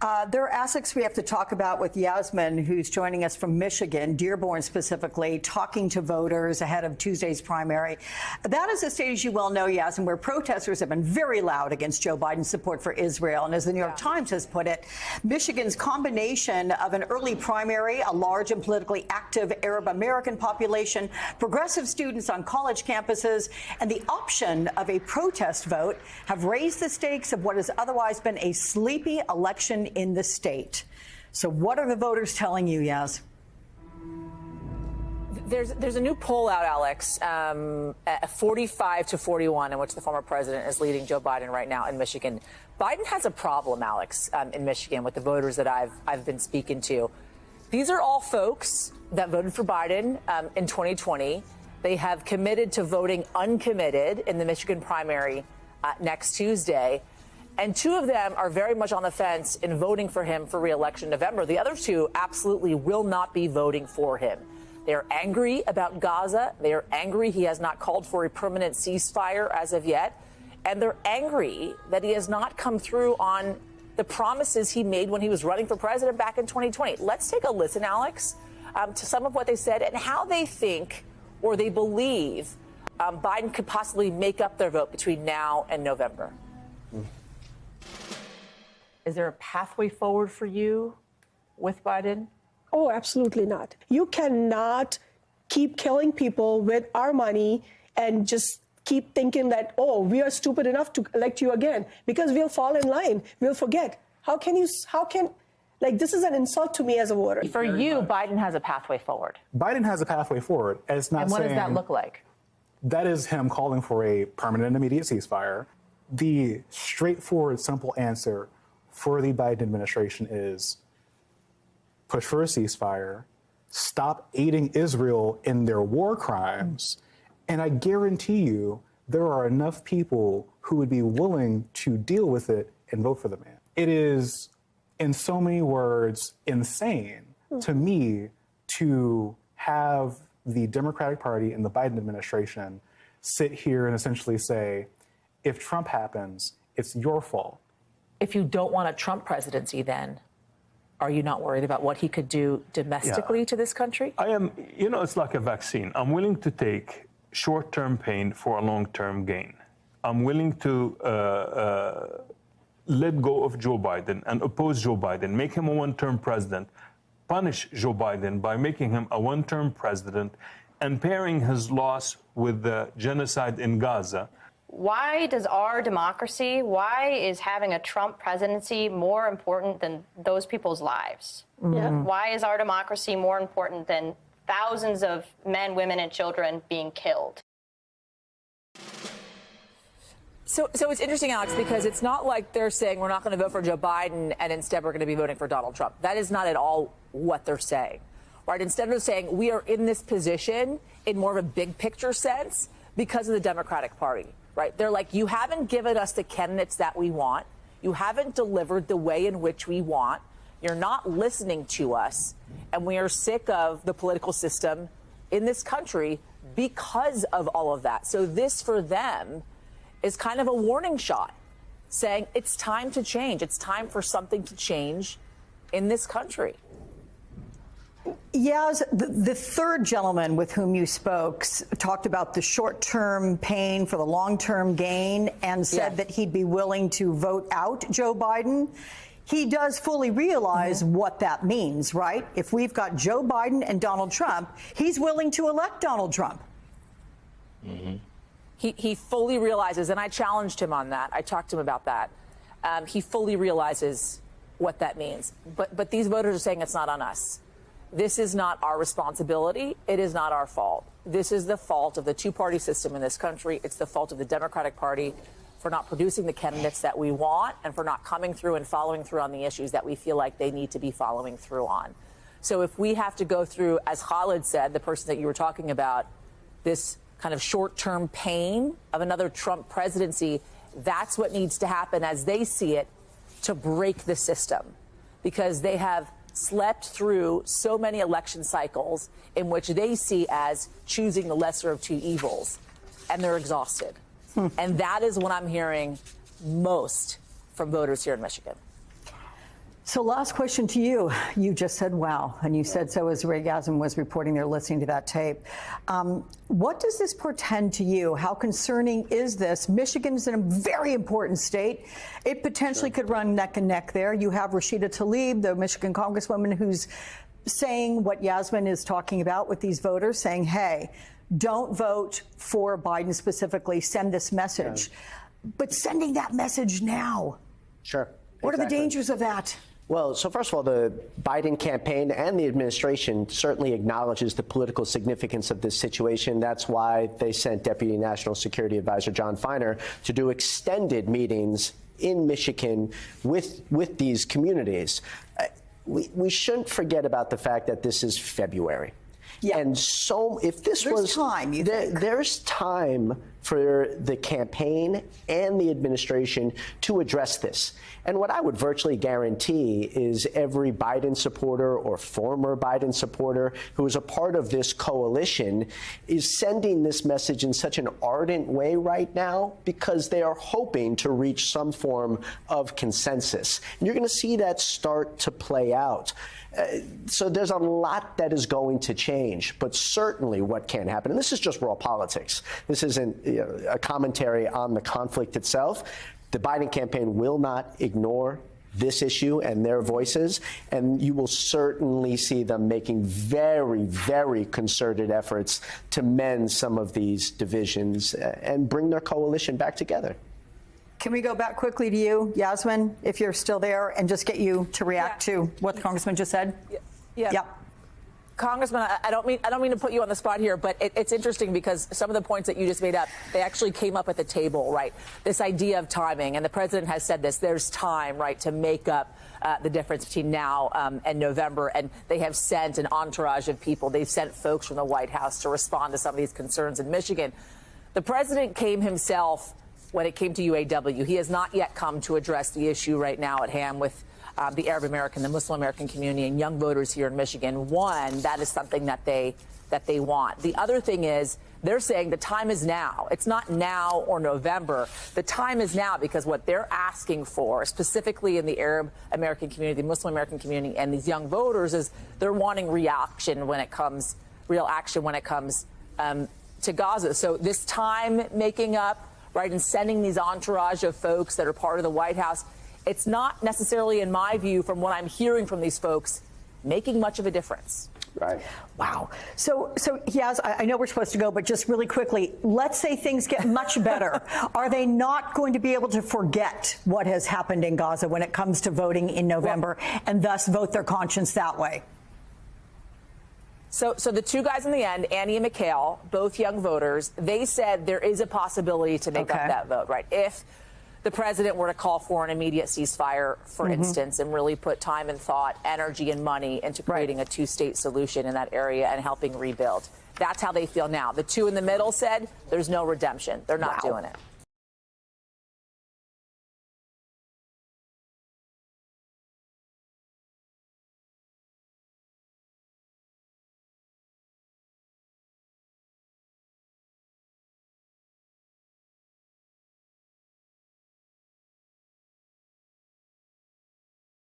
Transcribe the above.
There are aspects we have to talk about with Yasmin, who's joining us from Michigan, Dearborn specifically, talking to voters ahead of Tuesday's primary. That is a state, as you well know, Yasmin, where protesters have been very loud against Joe Biden's support for Israel. And as the New York Times has put it, Michigan's combination of an early primary, a large and politically active Arab American population, progressive students on college campuses, and the option of a protest vote have raised the stakes of what has otherwise been a sleepy election in the state. So what are the voters telling you, Yaz? There's a new poll out, Alex, 45 to 41, in which the former president is leading Joe Biden right now in Michigan. Biden has a problem, Alex, in Michigan with the voters that I've been speaking to. These are all folks that voted for Biden in 2020. They have committed to voting uncommitted in the Michigan primary next Tuesday. And two of them are very much on the fence in voting for him for re-election in November. The other two absolutely will not be voting for him. They are angry about Gaza. They are angry he has not called for a permanent ceasefire as of yet. And they're angry that he has not come through on the promises he made when he was running for president back in 2020. Let's take a listen, Alex, to some of what they said and how they think or they believe Biden could possibly make up their vote between now and November. Is there a pathway forward for you with Biden? Oh, absolutely not. You cannot keep killing people with our money and just keep thinking that, oh, we are stupid enough to elect you again, because we'll fall in line. We'll forget. This is an insult to me as a voter. For you, Biden has a pathway forward. Biden has a pathway forward. It's not. And what does that look like? That is him calling for a permanent and immediate ceasefire. The straightforward, simple answer for the Biden administration is push for a ceasefire, stop aiding Israel in their war crimes, and I guarantee you there are enough people who would be willing to deal with it and vote for the man. It is, in so many words, insane to me to have the Democratic Party and the Biden administration sit here and essentially say, if Trump happens, it's your fault. If you don't want a Trump presidency, then are you not worried about what he could do domestically to this country? I am. It's like a vaccine. I'm willing to take short-term pain for a long-term gain. I'm willing to let go of Joe Biden and oppose Joe Biden, make him a one-term president, punish Joe Biden by making him a one-term president and pairing his loss with the genocide in Gaza. Why does our democracy, why is having a Trump presidency more important than those people's lives? Why is our democracy more important than thousands of men, women, and children being killed? So it's interesting, Alex, because it's not like they're saying we're not going to vote for Joe Biden and instead we're going to be voting for Donald Trump. That is not at all what they're saying, right? Instead of saying we are in this position in more of a big picture sense because of the Democratic Party. Right. They're like, you haven't given us the candidates that we want. You haven't delivered the way in which we want. You're not listening to us. And we are sick of the political system in this country because of all of that. So this for them is kind of a warning shot saying it's time to change. It's time for something to change in this country. Yaz, the third gentleman with whom you spoke talked about the short-term pain for the long-term gain and said that he'd be willing to vote out Joe Biden. He does fully realize what that means, right? If we've got Joe Biden and Donald Trump, he's willing to elect Donald Trump. He fully realizes, and I challenged him on that. I talked to him about that. He fully realizes what that means. But these voters are saying it's not on us. This is not our responsibility. It is not our fault. This is the fault of the two-party system in this country. It's the fault of the Democratic Party for not producing the candidates that we want and for not coming through and following through on the issues that we feel like they need to be following through on. So if we have to go through, as Khalid said, the person that you were talking about, this kind of short-term pain of another Trump presidency, that's what needs to happen as they see it to break the system, because they have slept through so many election cycles in which they see as choosing the lesser of two evils, and they're exhausted. And that is what I'm hearing most from voters here in Michigan. So last question to you. You just said, wow, and you said so as Ray Yasmin was reporting there listening to that tape. What does this portend to you? How concerning is this? Michigan's in a very important state. It potentially could run neck and neck there. You have Rashida Tlaib, the Michigan congresswoman, who's saying what Yasmin is talking about with these voters, saying, hey, don't vote for Biden specifically, send this message. Yeah. But sending that message now. Sure. What are the dangers of that? Well, so first of all, the Biden campaign and the administration certainly acknowledges the political significance of this situation. That's why they sent Deputy National Security Advisor John Feiner to do extended meetings in Michigan with these communities. We shouldn't forget about the fact that this is February. Yeah. And so if this there's time, you think? There's time for the campaign and the administration to address this. And what I would virtually guarantee is every Biden supporter or former Biden supporter who is a part of this coalition is sending this message in such an ardent way right now because they are hoping to reach some form of consensus. And you're going to see that start to play out. So there's a lot that is going to change, but certainly what can happen, and this is just raw politics. This isn't a commentary on the conflict itself. The Biden campaign will not ignore this issue and their voices, and you will certainly see them making very, very concerted efforts to mend some of these divisions and bring their coalition back together. Can we go back quickly to you, Yasmin, if you're still there, and just get you to react to what the congressman just said? Yeah. Congressman, I don't mean to put you on the spot here, but it's interesting because some of the points that you just made up, they actually came up at the table, right? This idea of timing, and the president has said this, there's time, right, to make up the difference between now and November, and they have sent an entourage of people. They've sent folks from the White House to respond to some of these concerns in Michigan. The president came himself when it came to UAW. He has not yet come to address the issue right now at hand with the Arab American, the Muslim American community, and young voters here in Michigan. One, that is something that they want. The other thing is they're saying the time is now. It's not now or November. The time is now because what they're asking for, specifically in the Arab American community, the Muslim American community, and these young voters, is they're wanting real action when it comes to Gaza. So this time making up, right, and sending these entourage of folks that are part of the White House, it's not necessarily, in my view, from what I'm hearing from these folks, making much of a difference. Right. Wow. So Yaz, I know we're supposed to go, but just really quickly, let's say things get much better. Are they not going to be able to forget what has happened in Gaza when it comes to voting in November and thus vote their conscience that way? So the two guys in the end, Annie and Mikhail, both young voters, they said there is a possibility to make up that vote, right? If the president were to call for an immediate ceasefire, for instance, and really put time and thought, energy and money into creating a two-state solution in that area and helping rebuild. That's how they feel now. The two in the middle said there's no redemption. They're not doing it.